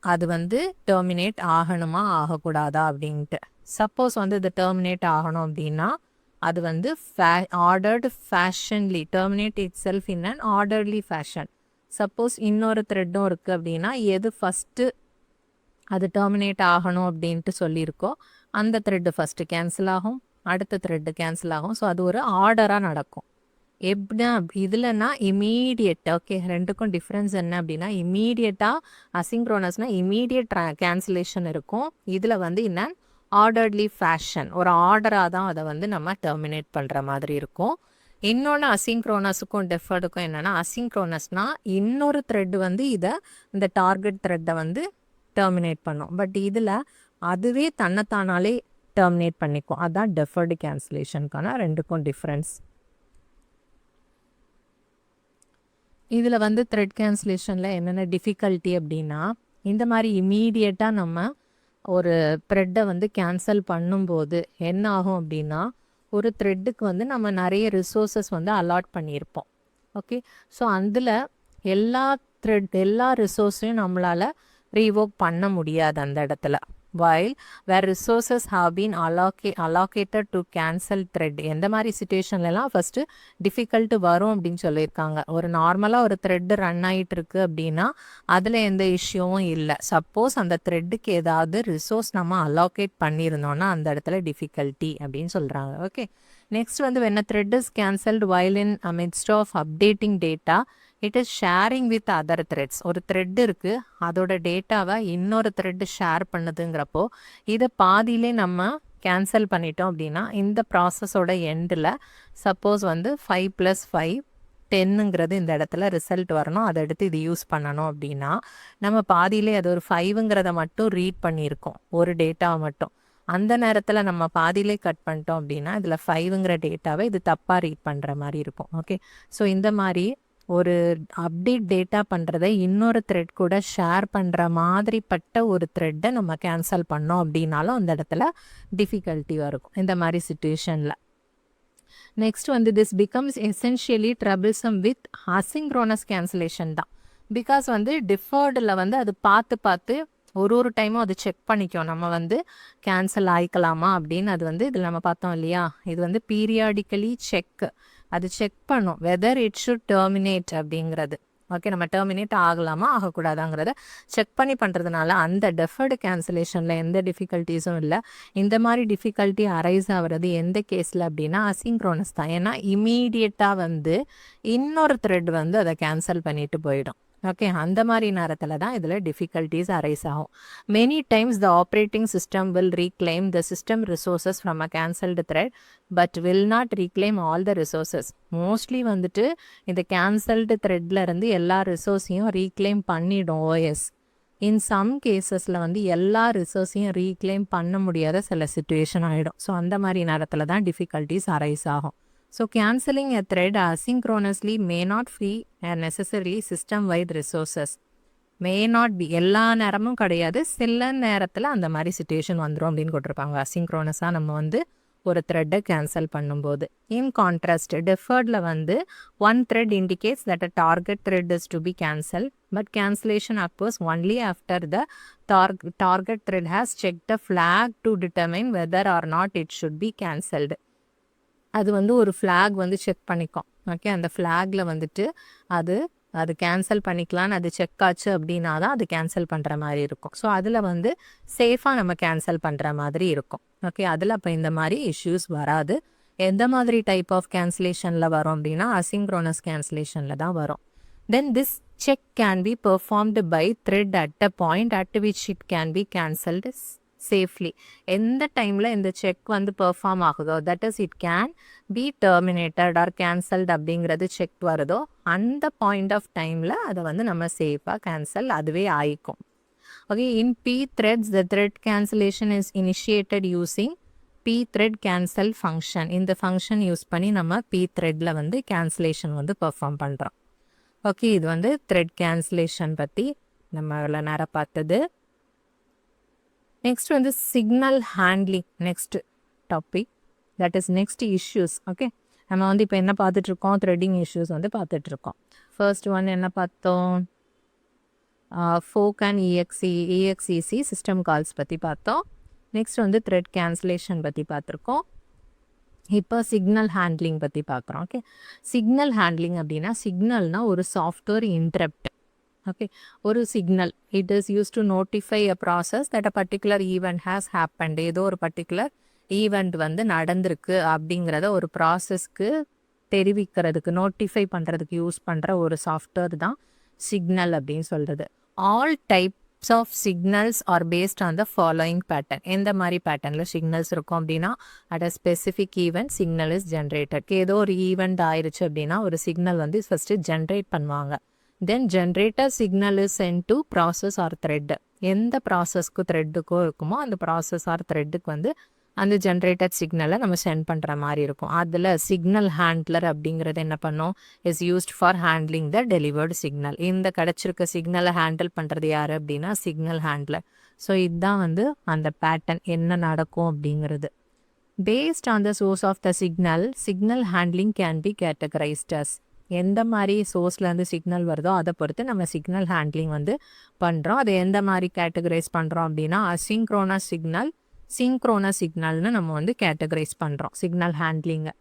Speaker 1: அது வந்து டெர்மினேட் ஆகணுமா ஆகக்கூடாதா அப்படின்ட்டு. சப்போஸ் வந்து இது டெர்மினேட் ஆகணும் அப்படின்னா அது வந்து ஆர்டர்டு ஃபேஷன்லி terminate itself in an orderly fashion. Suppose இன்னொரு த்ரெட்டும் இருக்குது அப்படின்னா எது ஃபஸ்ட்டு அது டெர்மினேட் ஆகணும் அப்படின்ட்டு சொல்லியிருக்கோ அந்த த்ரெட்டு ஃபஸ்ட்டு கேன்சல் ஆகும், அடுத்த த்ரெட்டு கேன்சல் ஆகும். ஸோ அது ஒரு ஆர்டராக நடக்கும். எப்படின்னா இதுலன்னா இமீடியட். ஓகே, ரெண்டுக்கும் டிஃப்ரென்ஸ் என்ன அப்படின்னா இமீடியட்டாக அசிங்க்ரோனஸ்னால் இமீடியட் கேன்சலேஷன் இருக்கும், இதில் வந்து என்ன ஆர்டர்லி ஃபேஷன், ஒரு ஆர்டராக தான் அதை வந்து நம்ம டெர்மினேட் பண்ணுற மாதிரி இருக்கும். இன்னொன்று அசிங்க்ரோனஸுக்கும் டெஃபர்டுக்கும் என்னென்னா அசிங்க்ரோனஸ்னால் இன்னொரு த்ரெட் வந்து இதை இந்த டார்கெட் த்ரெட்டை வந்து டெர்மினேட் பண்ணும், பட் இதில் அதுவே தன்னைத்தானாலே டெர்மினேட் பண்ணிக்கும். அதுதான் டெஃபர்டு கேன்சலேஷனுக்கான ரெண்டுக்கும் டிஃப்ரென்ஸ். இதில் வந்து த்ரெட் கேன்சலேஷனில் என்னென்ன டிஃபிகல்ட்டி அப்படின்னா இந்த மாதிரி இமீடியட்டாக நம்ம ஒரு த்ரெட்டை வந்து கேன்சல் பண்ணும்போது என்ன ஆகும் அப்படின்னா ஒரு த்ரெட்டுக்கு வந்து நம்ம நிறைய ரிசோர்ஸஸ் வந்து அலாட் பண்ணியிருப்போம். ஓகே, ஸோ அதில் எல்லா ரிசோர்ஸையும் நம்மளால் ரீவோக் பண்ண முடியாது அந்த இடத்துல. while where resources have been allocated to cancel thread. எந்த மாதிரி சிச்சுவேஷன்லலாம் ஃபஸ்ட்டு டிஃபிகல்ட்டு வரும் அப்படின்னு சொல்லியிருக்காங்க. ஒரு நார்மலாக ஒரு த்ரெட்டு ரன் ஆகிட்டு இருக்கு அப்படின்னா அதில் எந்த இஷ்யூவும் இல்லை. சப்போஸ் அந்த த்ரெட்டுக்கு ஏதாவது ரிசோர்ஸ் நம்ம அலோகேட் பண்ணியிருந்தோம்னா அந்த இடத்துல டிஃபிகல்ட்டி அப்படின்னு சொல்கிறாங்க. ஓகே, நெக்ஸ்ட் வந்து when a thread is cancelled while in a midst of updating data, it is sharing with other threads. ஒரு த்ரெட் இருக்குது, அதோட டேட்டாவை இன்னொரு த்ரெட்டு ஷேர் பண்ணுதுங்கிறப்போ இதை பாதியிலே நம்ம கேன்சல் பண்ணிட்டோம் அப்படின்னா இந்த ப்ராசஸோட எண்டில் சப்போஸ் வந்து 5 + 5 10ங்கிறது இந்த இடத்துல ரிசல்ட் வரணும், அதை எடுத்து இது யூஸ் பண்ணணும் அப்படின்னா நம்ம பாதியிலே அது ஒரு 5ங்கிறத மட்டும் ரீட் பண்ணியிருக்கோம், ஒரு டேட்டாவை மட்டும். அந்த நேரத்தில் நம்ம பாதியிலே கட் பண்ணிட்டோம் அப்படின்னா இதில் 5ங்கிற டேட்டாவை இது தப்பாக ரீட் பண்ணுற மாதிரி இருக்கும். ஓகே, ஸோ இந்த மாதிரி ஒரு அப்டேட் டேட்டா பண்ணுறதை இன்னொரு த்ரெட் கூட ஷேர் பண்ணுற மாதிரிப்பட்ட ஒரு த்ரெட்டை நம்ம கேன்சல் பண்ணோம் அப்படின்னாலும் அந்த இடத்துல டிஃபிகல்ட்டி வரும் இந்த மாதிரி சிச்சுவேஷனில். நெக்ஸ்ட் வந்து this becomes essentially troublesome with asynchronous cancellation தான். பிகாஸ் வந்து டிஃபர்டில் வந்து அது பார்த்து ஒரு டைமும் அது செக் பண்ணிக்கும் நம்ம வந்து கேன்சல் ஆகிக்கலாமா அப்படின்னு. அது வந்து இதில் நம்ம பார்த்தோம் இல்லையா, இது வந்து பீரியாடிக்கலி அது செக் பண்ணும் வெதர் இட் ஷுட் டெர்மினேட் அப்படிங்கிறது. ஓகே, நம்ம டெர்மினேட் ஆகலாமா ஆகக்கூடாதாங்கிறத செக் பண்ணி பண்ணுறதுனால அந்த டெஃபர்டு கேன்சலேஷனில் எந்த டிஃபிகல்ட்டிஸும் இல்லை. இந்த மாதிரி டிஃபிகல்ட்டி அரைஸ் ஆகிறது எந்த கேஸில் அப்படின்னா அசிங்க்ரோனஸ் தான். ஏன்னா இமீடியட்டாக வந்து இன்னொரு த்ரெட் வந்து அதை கேன்சல் பண்ணிட்டு போயிடும். ஓகே, அந்த மாதிரி நேரத்தில் தான் இதில் டிஃபிகல்ட்டிஸ் அரைஸ் ஆகும். Many times the operating system will reclaim the system resources from a cancelled thread but will not reclaim all the resources. Mostly வந்துட்டு இந்த கேன்சல்டு த்ரெட்ல இருந்து எல்லா ரிசோர்ஸையும் ரீக்ளைம் பண்ணிடும் ஓஎஸ். இன் சம் கேசஸில் வந்து எல்லா ரிசோர்ஸையும் ரீக்ளைம் பண்ண முடியாத சில சிச்சுவேஷன் ஆகிடும். ஸோ அந்த மாதிரி நேரத்தில் தான் டிஃபிகல்ட்டிஸ் அரைஸ் ஆகும். So cancelling a thread asynchronously may not free and necessarily system-wide resources. May not be எல்லா நேரமும் கிடையாது, சில நேரத்தில் அந்த மாதிரி சிச்சுவேஷன் வந்துடும் அப்படின்னு கொடுத்துருப்பாங்க. அசிங்க்ரோனஸாக நம்ம வந்து ஒரு த்ரெட்டை கேன்சல் பண்ணும்போது. இன் கான்ட்ராஸ்ட் டெஃபர்டில் வந்து one thread indicates that a target thread is to be cancelled but cancellation occurs only after the target thread has checked a flag to determine whether or not it should be cancelled. அது வந்து ஒரு flag வந்து check பண்ணிக்கும். Okay, அந்த ஃப்ளாகில் வந்துட்டு அது cancel பண்ணிக்கலான்னு அது check ஆச்சு அப்படின்னா தான் அது கேன்சல் பண்ணுற மாதிரி இருக்கும். ஸோ அதில் வந்து சேஃபாக நம்ம கேன்சல் பண்ணுற மாதிரி இருக்கும். ஓகே, அதில் அப்போ இந்த மாதிரி இஷ்யூஸ் வராது. எந்த மாதிரி டைப் ஆஃப் கேன்சலேஷனில் வரும் அப்படின்னா அசிங்க்ரோனஸ் கேன்சலேஷனில் தான் வரும். Then this check can be performed by thread at a point at which it can be cancelled safely. எந்த டைமில் இந்த செக் வந்து பெர்ஃபார்ம் ஆகுதோ that is it can be terminated or cancelled அப்படிங்கிறது செக் வருதோ அந்த பாயிண்ட் ஆஃப் டைமில் அதை வந்து நம்ம சேஃபாக கேன்சல் அதுவே ஆயிக்கும். Okay, in P threads the thread cancellation is initiated using P thread cancel function. இந்த ஃபங்க்ஷன் யூஸ் பண்ணி நம்ம P threadல வந்து கேன்சலேஷன் வந்து பெர்ஃபார்ம் பண்ணுறோம். ஓகே, இது வந்து த்ரெட் கேன்சலேஷன் பற்றி நம்ம இவ்வளோ நேரம் பார்த்தது. நெக்ஸ்ட் வந்து signal handling next topic, that is next issues. Okay, நம்ம வந்து இப்போ என்ன பார்த்துட்ருக்கோம், த்ரெட்டிங் இஷ்யூஸ் வந்து பார்த்துட்ருக்கோம். ஃபர்ஸ்ட் ஒன் என்ன பார்த்தோம், folk and EXEC system calls பற்றி பார்த்தோம். நெக்ஸ்ட் வந்து த்ரெட் கேன்சலேஷன் பற்றி பார்த்துருக்கோம். இப்போ சிக்னல் ஹேண்ட்லிங் பற்றி பார்க்குறோம். ஓகே, சிக்னல் ஹேண்ட்லிங் அப்படின்னா சிக்னல்னா ஒரு சாஃப்ட்வேர் இன்டரப்ட். ஓகே, ஒரு signal it is use to notify a process that a particular event has happened. ஏதோ ஒரு பர்டிகுலர் ஈவெண்ட் வந்து நடந்திருக்கு அப்படிங்கிறத ஒரு ப்ராசஸ்க்கு தெரிவிக்கிறதுக்கு நோட்டிஃபை பண்ணுறதுக்கு யூஸ் பண்ணுற ஒரு சாஃப்ட்வேர் தான் சிக்னல் அப்படின்னு சொல்கிறது. All types of signals are based on the following pattern. எந்த மாதிரி பேட்டர்னில் சிக்னல்ஸ் இருக்கும் அப்படின்னா at a specific event signal is generated. ஏதோ ஒரு ஈவெண்ட் ஆயிடுச்சு அப்படின்னா ஒரு சிக்னல் வந்து ஃபஸ்ட்டு ஜென்ரேட் பண்ணுவாங்க. Then generator signal is sent to process or thread. எந்த ப்ராசஸ்க்கு த்ரெட்டுக்கோ இருக்குமோ அந்த ப்ராசஸ் ஆர் த்ரெட்டுக்கு வந்து அந்த ஜென்ரேட்டட் சிக்னலை நம்ம சென்ட் பண்ணுற மாதிரி இருக்கும். அதில் சிக்னல் ஹேண்ட்லர் அப்படிங்கிறது என்ன பண்ணோம், is used for handling the delivered signal. இந்த கிடச்சிருக்க சிக்னலை ஹேண்டில் பண்ணுறது யார் அப்படின்னா சிக்னல் ஹேண்ட்லர். ஸோ இதுதான் வந்து அந்த பேட்டர்ன் என்ன நடக்கும் அப்படிங்கிறது. Based on the source of the signal handling can be categorized as. எந்த மாதிரி சோர்ஸ்லேருந்து சிக்னல் வருதோ அதை பொறுத்து நம்ம சிக்னல் ஹேண்ட்லிங் வந்து பண்ணுறோம். அதை எந்த மாதிரி கேட்டகரைஸ் பண்ணுறோம் அப்படின்னா அசிங்க்ரோனஸ் சிக்னல், சிங்க்ரோனஸ் சிக்னல்னு நம்ம வந்து கேட்டகரைஸ் பண்ணுறோம் சிக்னல் ஹேண்ட்லிங்கை.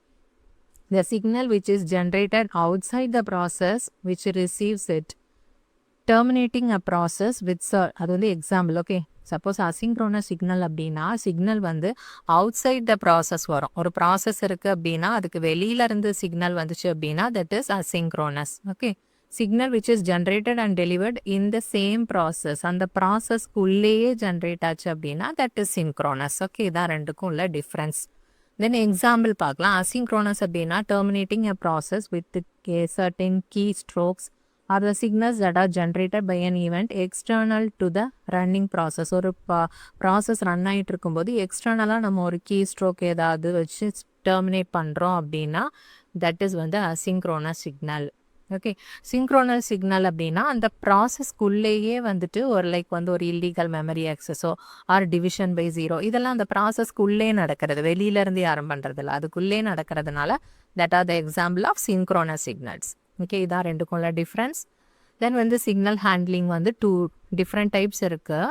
Speaker 1: The signal which is generated outside the process which receives it terminating a process with அது வந்து example. Okay, suppose asynchronous signal அப்படின்னா சிக்னல் வந்து அவுட் சைட் த ப்ராசஸ் வரும். ஒரு ப்ராசஸ் இருக்குது அப்படின்னா அதுக்கு வெளியிலேருந்து சிக்னல் வந்துச்சு அப்படின்னா that is asynchronous. Okay, signal which is generated and delivered in the same process, அந்த ப்ராசஸ்க்குள்ளேயே ஜென்ரேட் ஆச்சு அப்படின்னா தட் இஸ் சிங்க்ரோனஸ். ஓகே, இதான் ரெண்டுக்கும் உள்ள டிஃப்ரென்ஸ். தென் எக்ஸாம்பிள் பார்க்கலாம். அசிங்க்ரோனஸ் அப்படின்னா terminating a process with certain keystrokes are the signals that are generated by an event external to the running process. ஒரு process run ஆகிட்டு இருக்கும்போது எக்ஸ்டர்னலாக நம்ம ஒரு கீ ஸ்ட்ரோக் ஏதாவது வச்சு டெர்மினேட் பண்ணுறோம் அப்படின்னா தட் இஸ் வந்து asynchronous signal. Okay, synchronous signal அப்படின்னா அந்த ப்ராசஸ்க்குள்ளேயே வந்துட்டு ஒரு வந்து ஒரு இல்லீகல் மெமரி ஆக்சஸோ ஆர் டிவிஷன் பை ஜீரோ இதெல்லாம் அந்த ப்ராசஸ்க்குள்ளே நடக்கிறது, வெளியிலேருந்து யாரும் பண்ணுறதில்ல, அதுக்குள்ளே நடக்கிறதுனால that are the example of synchronous signals. Okay, இதான் ரெண்டுக்கும் உள்ள டிஃப்ரென்ஸ். தென் வந்து சிக்னல் ஹேண்ட்லிங் வந்து 2 டிஃப்ரெண்ட் டைப்ஸ் இருக்குது.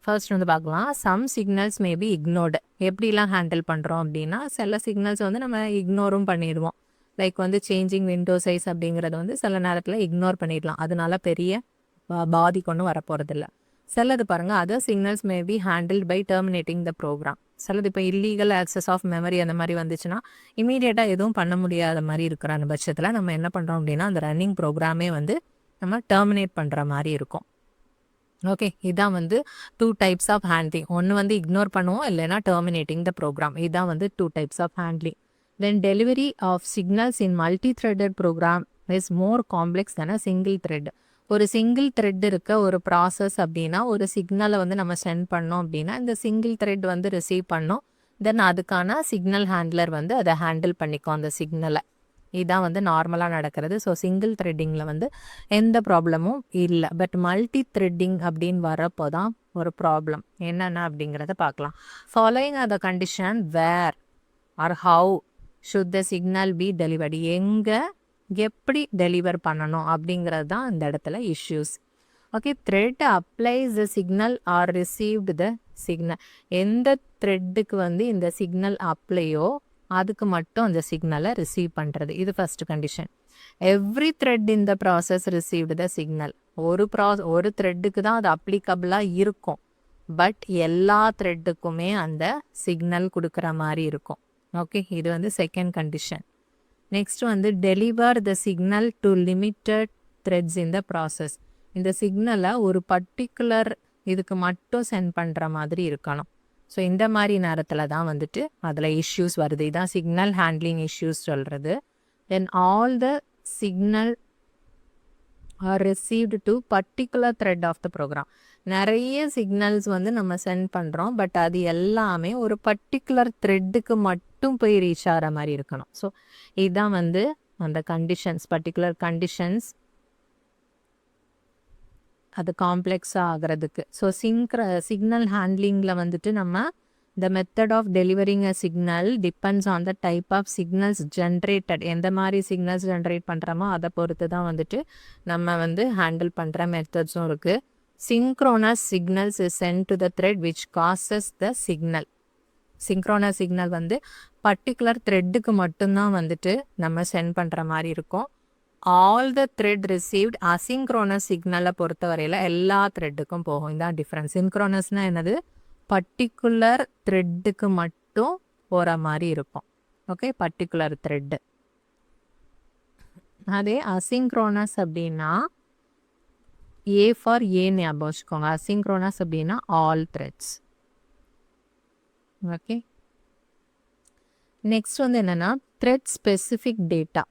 Speaker 1: ஃபர்ஸ்ட் வந்து பார்க்கலாம். Some signals maybe ignored. எப்படிலாம் ஹேண்டில் பண்ணுறோம் அப்படின்னா சில சிக்னல்ஸ் வந்து நம்ம இக்னோரும் பண்ணிடுவோம். லைக் வந்து சேஞ்சிங் விண்டோ சைஸ் அப்படிங்கிறது வந்து சில நேரத்தில் இக்னோர் பண்ணிடலாம், அதனால பெரிய பாதிக்கு ஒன்றும் வரப்போகிறதில்ல. சிலது பாருங்கள், other signals maybe handled by terminating the program. சிலது இப்போ இல்லீகல் ஆக்சஸ் ஆஃப் மெமரி அந்த மாதிரி வந்துச்சுன்னா இமீடியட்டாக எதுவும் பண்ண முடியாத மாதிரி இருக்கிற அந்த பட்சத்தில் நம்ம என்ன பண்ணுறோம் அப்படின்னா அந்த ரன்னிங் ப்ரோக்ராமே வந்து நம்ம டெர்மினேட் பண்ணுற மாதிரி இருக்கும். ஓகே, இதான் வந்து 2 டைப்ஸ் ஆஃப் ஹேண்ட்லிங். ஒன்று வந்து இக்னோர் பண்ணுவோம், இல்லைன்னா டெர்மினேட்டிங் த ப்ரோக்ராம். இதுதான் வந்து 2 types of handling. Then delivery of signals in multi threaded program is more complex then a single thread. ஒரு சிங்கிள் த்ரெட் இருக்க ஒரு ப்ராசஸ் அப்படின்னா ஒரு சிக்னலை வந்து நம்ம சென்ட் பண்ணோம் அப்படின்னா இந்த சிங்கிள் த்ரெட் வந்து ரிசீவ் பண்ணோம். தென் அதுக்கான சிக்னல் ஹேண்ட்லர் வந்து அதை ஹேண்டில் பண்ணிக்கும் அந்த சிக்னலை. இதுதான் வந்து நார்மலாக நடக்கிறது. ஸோ சிங்கிள் த்ரெட்டிங்கில் வந்து எந்த ப்ராப்ளமும் இல்லை. பட் மல்டி த்ரெட்டிங் அப்படின்னு வரப்போ தான் ஒரு ப்ராப்ளம் என்னென்ன அப்படிங்கிறத பார்க்கலாம். Following are the condition where or how should the signal be delivered. எங்கே எப்படி டெலிவர் பண்ணணும் அப்படிங்கிறது தான் இந்த இடத்துல issues. Okay, thread applies the signal R received the signal. எந்த த்ரெட்டுக்கு வந்து இந்த சிக்னல் அப்ளையோ அதுக்கு மட்டும் அந்த சிக்னலை ரிசீவ் பண்ணுறது, இது first condition. Every thread in the process received the signal. ஒரு த்ரெட்டுக்கு தான் அது அப்ளிகபிளாக இருக்கும், பட் எல்லா த்ரெட்டுக்குமே அந்த சிக்னல் கொடுக்குற மாதிரி இருக்கும். ஓகே, இது வந்து செகண்ட் கண்டிஷன். நெக்ஸ்ட் வந்து deliver the signal to limited threads in the process. இந்த சிக்னலை ஒரு பர்டிகுலர் இதுக்கு மட்டும் சென்ட் பண்ணுற மாதிரி இருக்கணும். ஸோ இந்த மாதிரி நேரத்தில் தான் வந்துட்டு அதில் இஷ்யூஸ் வருது. இதுதான் சிக்னல் ஹேண்ட்லிங் இஷ்யூஸ் சொல்கிறது. Then all the signal R received to particular thread of the program. நிறைய சிக்னல்ஸ் வந்து நம்ம சென்ட் பண்ணுறோம், பட் அது எல்லாமே ஒரு பர்டிகுலர் த்ரெட்டுக்கு மட்டும் போய் ரீச் ஆகிற மாதிரி இருக்கணும். ஸோ இதுதான் வந்து அந்த கண்டிஷன்ஸ், பர்டிகுலர் கண்டிஷன்ஸ் அது காம்ப்ளெக்ஸாக ஆகிறதுக்கு. ஸோ சிக்னல் ஹேண்ட்லிங்கில் வந்துட்டு நம்ம the method of delivering a signal depends on the type of signals generated. எந்த மாதிரி சிக்னல்ஸ் ஜென்ரேட் பண்ணுறோமோ அதை பொறுத்து தான் வந்துட்டு நம்ம வந்து ஹேண்டில் பண்ணுற மெத்தட்ஸும் இருக்குது. Synchronous signals is sent to the thread which causes the signal. Synchronous signal வந்து பர்டிகுலர் த்ரெட்டுக்கு மட்டும்தான் வந்துட்டு நம்ம சென்ட் பண்ணுற மாதிரி இருக்கும். All the thread received asynchronous சிக்னலை பொறுத்தவரையில் எல்லா த்ரெட்டுக்கும் போகும். இதுதான் டிஃப்ரென்ஸ். சிங்க்ரோனஸ்னால் என்னது, பர்டிகுலர் த்ரெட்டுக்கு மட்டும் போகிற மாதிரி இருக்கும். Okay, particular thread. அதே அசிங்க்ரோனஸ் அப்படின்னா ஏ ஃபார் ஏ ஞாபகம் வச்சுக்கோங்க. அசிங்க்ரோனஸ் அப்படின்னா ஆல் த்ரெட்ஸ். ஓகே, நெக்ஸ்ட் வந்து என்னென்னா thread specific data.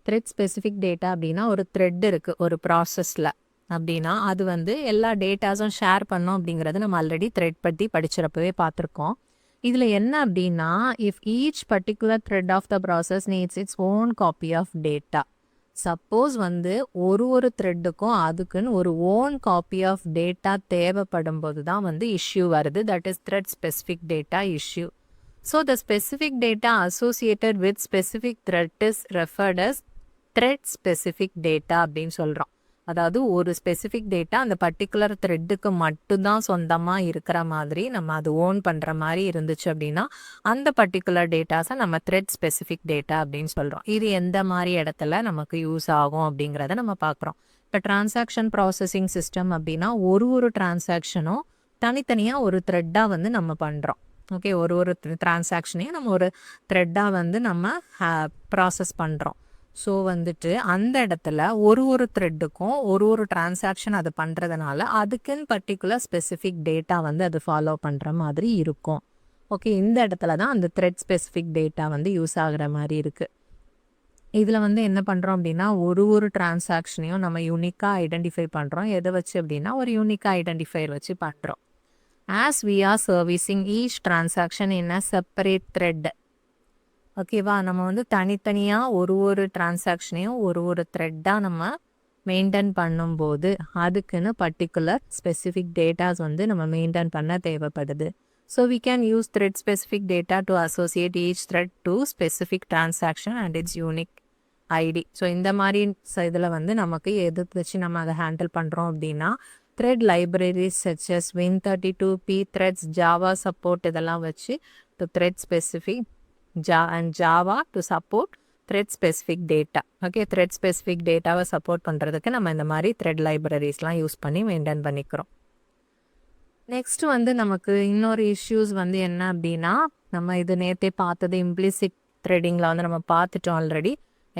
Speaker 1: Thread specific data அப்படின்னா ஒரு த்ரெட் இருக்குது ஒரு ப்ராசஸில் அப்படின்னா அது வந்து எல்லா டேட்டாஸும் ஷேர் பண்ணோம் அப்படிங்கிறது நம்ம ஆல்ரெடி த்ரெட் பற்றி படிச்சிருப்பவே பார்த்துருக்கோம். இதில் என்ன அப்படின்னா if each particular thread of the process needs its own copy of data. Suppose வந்து ஒரு த்ரெட்டுக்கும் அதுக்குன்னு ஒரு ஓன் காப்பி ஆஃப் டேட்டா தேவைப்படும் போது தான் வந்து இஷ்யூ வருது. That is thread specific data issue. So the specific data associated with specific thread is referred as thread specific data அப்படின்னு சொல்கிறோம். அதாவது ஒரு ஸ்பெசிஃபிக் டேட்டா அந்த பர்டிகுலர் த்ரெட்டுக்கு மட்டும்தான் சொந்தமாக இருக்கிற மாதிரி நம்ம அது ஓன் பண்ணுற மாதிரி இருந்துச்சு அப்படின்னா அந்த பர்டிகுலர் டேட்டாஸை நம்ம த்ரெட் ஸ்பெசிஃபிக் டேட்டா அப்படின்னு சொல்கிறோம். இது எந்த மாதிரி இடத்துல நமக்கு யூஸ் ஆகும் அப்படிங்கிறத நம்ம பார்க்குறோம். இப்போ டிரான்சாக்ஷன் ப்ராசஸிங் சிஸ்டம் அப்படின்னா ஒரு டிரான்சாக்ஷனும் தனித்தனியாக ஒரு த்ரெட்டாக வந்து நம்ம பண்ணுறோம். ஓகே, ஒரு டிரான்சாக்ஷனையும் நம்ம ஒரு த்ரெட்டாக வந்து நம்ம ப்ராசஸ் பண்ணுறோம். ஸோ வந்துட்டு அந்த இடத்துல ஒரு த்ரெட்டுக்கும் ஒரு டிரான்சாக்ஷன் அது பண்ணுறதுனால அதுக்குன்னு பர்டிகுலர் ஸ்பெசிஃபிக் டேட்டா வந்து அது ஃபாலோ பண்ணுற மாதிரி இருக்கும். ஓகே, இந்த இடத்துல தான் அந்த த்ரெட் ஸ்பெசிஃபிக் டேட்டா வந்து யூஸ் ஆகிற மாதிரி இருக்குது. இதில் வந்து என்ன பண்ணுறோம் அப்படின்னா ஒரு டிரான்சாக்ஷனையும் நம்ம யூனிக்காக ஐடென்டிஃபை பண்ணுறோம். எதை வச்சு அப்படின்னா ஒரு யூனிக்காக ஐடென்டிஃபையர் வச்சு பண்ணுறோம். As we are servicing each transaction in a separate thread. ஓகேவா, நம்ம வந்து தனித்தனியாக ஒரு டிரான்சாக்ஷனையும் ஒரு த்ரெட்டாக நம்ம மெயின்டைன் பண்ணும்போது அதுக்குன்னு பர்டிகுலர் ஸ்பெசிஃபிக் டேட்டாஸ் வந்து நம்ம மெயின்டைன் பண்ண தேவைப்படுது. So we can use thread specific data to associate each thread to specific transaction and its unique ID. So இந்த மாதிரி இதில் வந்து நமக்கு எது வச்சு நம்ம அதை ஹேண்டில் பண்ணுறோம் அப்படின்னா thread libraries such as Win32, pthreads, Java support இதெல்லாம் வச்சு to thread specific and Java to support thread specific data. Okay, thread specific டேட்டாவை சப்போர்ட் பண்ணுறதுக்கு நம்ம இந்த மாதிரி த்ரெட் லைப்ரரிஸ்லாம் யூஸ் பண்ணி மெயின்டைன் பண்ணிக்கிறோம். நெக்ஸ்ட் வந்து நமக்கு இன்னொரு இஷ்யூஸ் வந்து என்ன அப்படின்னா நம்ம இது நேற்றே பார்த்தது இம்ப்ளிசிட் த்ரெட்டிங்கில் வந்து நம்ம பார்த்துட்டோம் ஆல்ரெடி.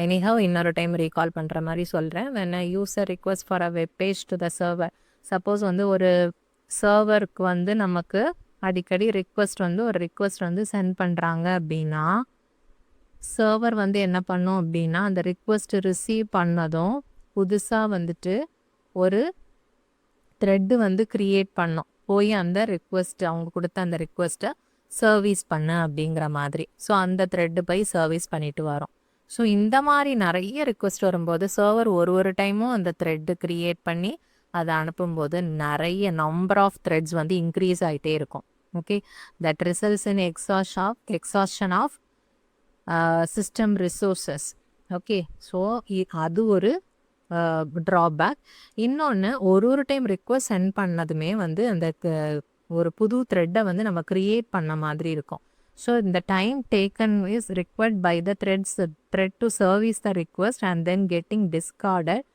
Speaker 1: எனிஹவ் இன்னொரு டைம் ரீகால் பண்ணுற மாதிரி சொல்கிறேன். when a user request for a web page to the server, suppose வந்து ஒரு சர்வருக்கு வந்து நமக்கு அடிக்கடி ஒரு ரிக்வெஸ்ட் வந்து சென்ட் பண்ணுறாங்க அப்படின்னா சர்வர் வந்து என்ன பண்ணும் அப்படின்னா அந்த ரிக்வெஸ்ட் ரிசீவ் பண்ணதும் புதுசாக வந்துட்டு ஒரு த்ரெட்டு வந்து க்ரியேட் பண்ணோம், போய் அந்த ரிக்வெஸ்ட் அவங்க கொடுத்த அந்த ரிக்வெஸ்ட்டை சர்வீஸ் பண்ணு அப்படிங்கிற மாதிரி. ஸோ அந்த த்ரெட்டு போய் சர்வீஸ் பண்ணிட்டு வரோம். ஸோ இந்த மாதிரி நிறைய ரிக்வெஸ்ட் வரும்போது சர்வர் ஒரு டைமும் அந்த த்ரெட்டு க்ரியேட் பண்ணி அதை அனுப்பும்போது நிறைய நம்பர் ஆஃப் த்ரெட்ஸ் வந்து இன்க்ரீஸ் ஆகிட்டே இருக்கும். Okay, that results in exhaustion of system resources. Okay, so அது ஒரு ட்ராபேக். இன்னொன்று ஒரு டைம் ரிக்வெஸ்ட் சென்ட் பண்ணதுமே வந்து அந்த ஒரு புது த்ரெட்டை வந்து நம்ம க்ரியேட் பண்ண மாதிரி இருக்கும். ஸோ இந்த time taken is required by the thread to service the request and then getting discarded.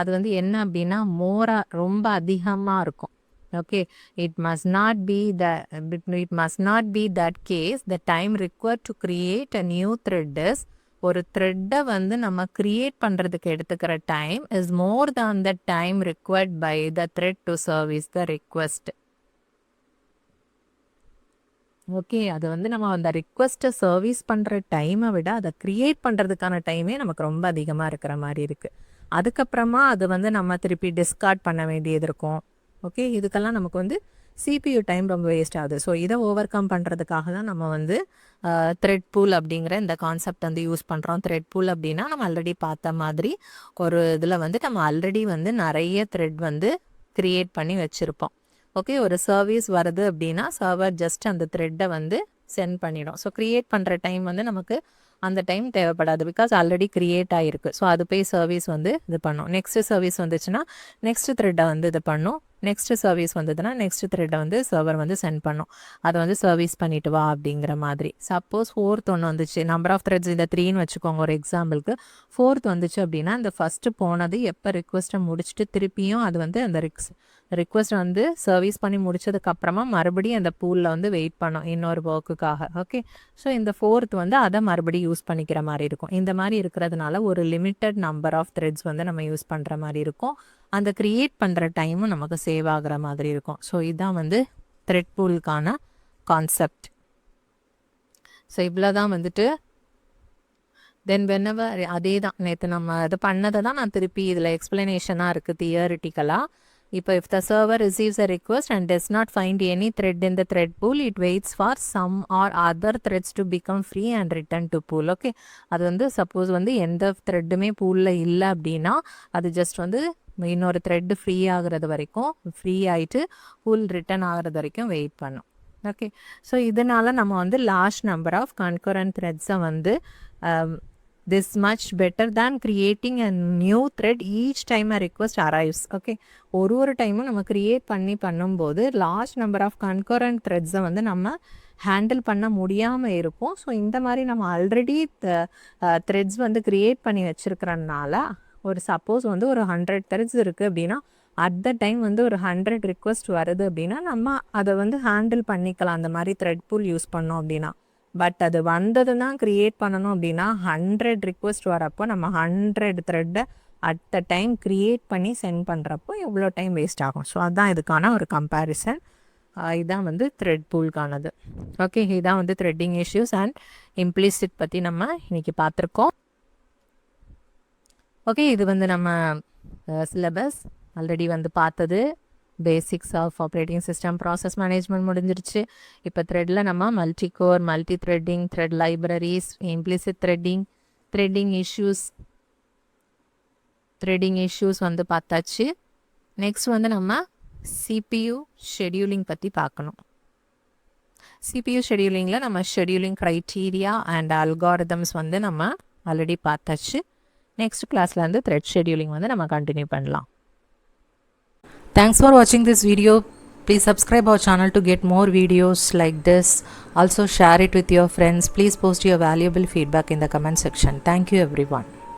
Speaker 1: அது வந்து என்ன அப்படின்னா ரொம்ப அதிகமாக இருக்கும். Okay, it must not be that case. The time required to create a new thread is ஒரு த்ரெட்டை வந்து நம்ம கிரியேட் பண்ணுறதுக்கு எடுத்துக்கிற time is more than the time required by the thread to service the request. Okay, அது வந்து நம்ம அந்த ரிக்வெஸ்ட்டை சர்வீஸ் பண்ணுற டைமை விட அதை க்ரியேட் பண்ணுறதுக்கான டைமே நமக்கு ரொம்ப அதிகமாக இருக்கிற மாதிரி இருக்குது. அதுக்கப்புறமா அது வந்து நம்ம திருப்பி டிஸ்கார்ட் பண்ண வேண்டியது இருக்கும். ஓகே, இதுக்கெல்லாம் நமக்கு வந்து CPU டைம் ரொம்ப வேஸ்ட் ஆகுது. ஸோ இதை ஓவர் கம் பண்ணுறதுக்காக தான் நம்ம வந்து த்ரெட் பூல் அப்படிங்கிற இந்த கான்செப்ட் வந்து யூஸ் பண்ணுறோம். த்ரெட் பூல் அப்படின்னா நம்ம ஆல்ரெடி பார்த்த மாதிரி ஒரு இதில் வந்து நம்ம ஆல்ரெடி வந்து நிறைய த்ரெட் வந்து க்ரியேட் பண்ணி வச்சுருப்போம். ஓகே, ஒரு சர்வீஸ் வருது அப்படின்னா சர்வர் ஜஸ்ட் அந்த த்ரெட்டை வந்து சென்ட் பண்ணிடும். ஸோ க்ரியேட் பண்ணுற டைம் வந்து நமக்கு அந்த டைம் தேவைப்படாது, பிகாஸ் ஆல்ரெடி க்ரியேட் ஆகிருக்கு. ஸோ அது போய் சர்வீஸ் வந்து இது பண்ணும். நெக்ஸ்ட் சர்வீஸ் வந்துச்சுன்னா நெக்ஸ்ட் த்ரெட்டை வந்து இது பண்ணும். நெக்ஸ்ட் சர்வீஸ் வந்ததுன்னா நெக்ஸ்ட் த்ரெட்டை வந்து சர்வர் வந்து சென்ட் பண்ணும், அதை வந்து சர்வீஸ் பண்ணிட்டு வா அப்படிங்கிற மாதிரி. சப்போஸ் ஃபோர்த் ஒன்று வந்துச்சு, நம்பர் ஆஃப் த்ரெட்ஸ் இந்த 3ன்னு வச்சுக்கோங்க ஒரு எக்ஸாம்பிளுக்கு. ஃபோர்த் வந்துச்சு அப்படின்னா இந்த ஃபஸ்ட்டு போனது எப்போ ரிக்வெஸ்ட்டை முடிச்சுட்டு திருப்பியும் அது வந்து அந்த ரிக்வெஸ்ட் வந்து சர்வீஸ் பண்ணி முடிச்சதுக்கப்புறமா மறுபடியும் அந்த பூலில் வந்து வெயிட் பண்ணோம் இன்னொரு ஒர்க்குக்காக. ஓகே, ஸோ இந்த ஃபோர்த் வந்து அதை மறுபடியும் யூஸ் பண்ணிக்கிற மாதிரி இருக்கும். இந்த மாதிரி இருக்கிறதுனால ஒரு லிமிட்டட் நம்பர் ஆஃப் த்ரெட்ஸ் வந்து நம்ம யூஸ் பண்ணுற மாதிரி இருக்கும். அந்த க்ரியேட் பண்ணுற டைமும் நமக்கு சேவ் ஆகிற மாதிரி இருக்கும். ஸோ இதுதான் வந்து த்ரெட் பூலுக்கான கான்செப்ட். ஸோ இவ்வளோ தான் வந்துட்டு தென் வென்னவர் அதே தான் நேற்று நம்ம இது பண்ணதை தான் நான் திருப்பி இதில் எக்ஸ்பிளனேஷனாக இருக்குது தியரிட்டிக்கலாக. if the server receives a request and does not find any thread in the thread pool, it waits for some or other threads to become free and return to pool. Okay, அது வந்து suppose வந்து எந்த த்ரெட்டுமே பூலில் இல்லை அப்படின்னா அது just வந்து இன்னொரு thread free ஆகிறது வரைக்கும் ஃப்ரீ ஆகிட்டு பூல் ரிட்டர்ன் ஆகிறது வரைக்கும் வெயிட் பண்ணும். ஓகே, ஸோ இதனால் நம்ம வந்து லார்ஜ் நம்பர் ஆஃப் கன்கரண்ட் த்ரெட்ஸை வந்து this much better than creating a new thread each time a request arrives. Okay, ஒரு டைமும் நம்ம கிரியேட் பண்ணும்போது லார்ஜ் நம்பர் ஆஃப் கன்கரண்ட் த்ரெட்ஸை வந்து நம்ம ஹேண்டில் பண்ண முடியாமல் இருக்கும். ஸோ இந்த மாதிரி நம்ம ஆல்ரெடி த்ரெட்ஸ் வந்து கிரியேட் பண்ணி வச்சுருக்கிறனால ஒரு சப்போஸ் வந்து ஒரு 100 த்ரெட்ஸ் இருக்குது அப்படின்னா அட் த டைம் வந்து ஒரு 100 ரிக்வெஸ்ட் வருது அப்படின்னா நம்ம அதை வந்து ஹேண்டில் பண்ணிக்கலாம் அந்த மாதிரி த்ரெட் பூல் யூஸ் பண்ணோம் அப்படின்னா. பட் அது வந்ததுன்னா க்ரியேட் பண்ணணும் அப்படின்னா 100 ரிக்வெஸ்ட் வரப்போ நம்ம 100 த்ரெட்டை அட் த டைம் க்ரியேட் பண்ணி சென்ட் பண்ணுறப்போ எவ்வளோ டைம் வேஸ்ட் ஆகும். ஸோ அதுதான் இதுக்கான ஒரு கம்பேரிசன். இதுதான் வந்து த்ரெட் பூல்கானது. ஓகே, இதுதான் வந்து த்ரெட்டிங் இஷ்யூஸ் அண்ட் இம்ப்ளிசிட் பற்றி நம்ம இன்றைக்கி பார்த்துருக்கோம். ஓகே, இது வந்து நம்ம சிலபஸ் ஆல்ரெடி வந்து பார்த்தது basics of operating system process management முடிஞ்சிருச்சு. இப்போ த்ரெட்டில் நம்ம multi core, multi threading, thread libraries, implicit threading issues வந்து பார்த்தாச்சு. நெக்ஸ்ட் வந்து நம்ம CPU ஷெடியூலிங் பற்றி பார்க்கணும். CPU ஷெடியூலிங்கில் நம்ம ஷெடியூலிங் க்ரைட்டீரியா அண்ட் அல்காரிதம்ஸ் வந்து நம்ம ஆல்ரெடி பார்த்தாச்சு. நெக்ஸ்ட் கிளாஸில் வந்து த்ரெட் ஷெடியூலிங் வந்து நம்ம கண்டினியூ பண்ணலாம். Thanks for watching this video. Please subscribe our channel to get more videos like this. Also share it with your friends. Please post your valuable feedback in the comment section. Thank you everyone.